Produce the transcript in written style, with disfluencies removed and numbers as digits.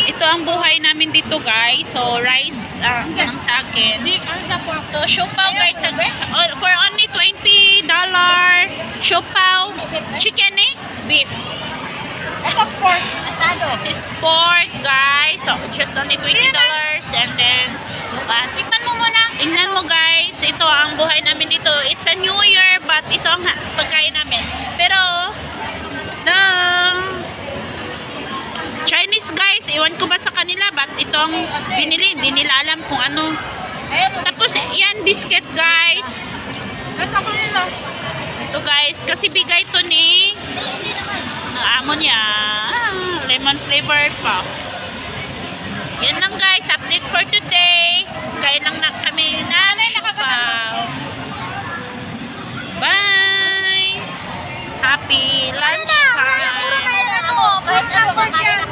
Ito ang buhay namin dito guys. So rice ang sa akin. So siopaw guys. For only $20. Siopaw. Chicken eh? Beef. Ito pork. Asado. This is pork guys. So just only $20. And then Tikman mo muna. tingnan mo guys. Ito ang buhay namin dito. It's a New Year but ito ang pagkain namin. Pero Chinese guys, iwan ko ba sa kanila but itong binili, hindi nila alam kung ano. Tapos yan biscuit guys. Ito ko nila. Ito guys, kasi bigay to ni amo niya. Lemon flavored puffs. Yan lang guys, update for today. Kain lang na kami na siopaw. Bye! Happy lunch time! Kahit ano, kahit ano.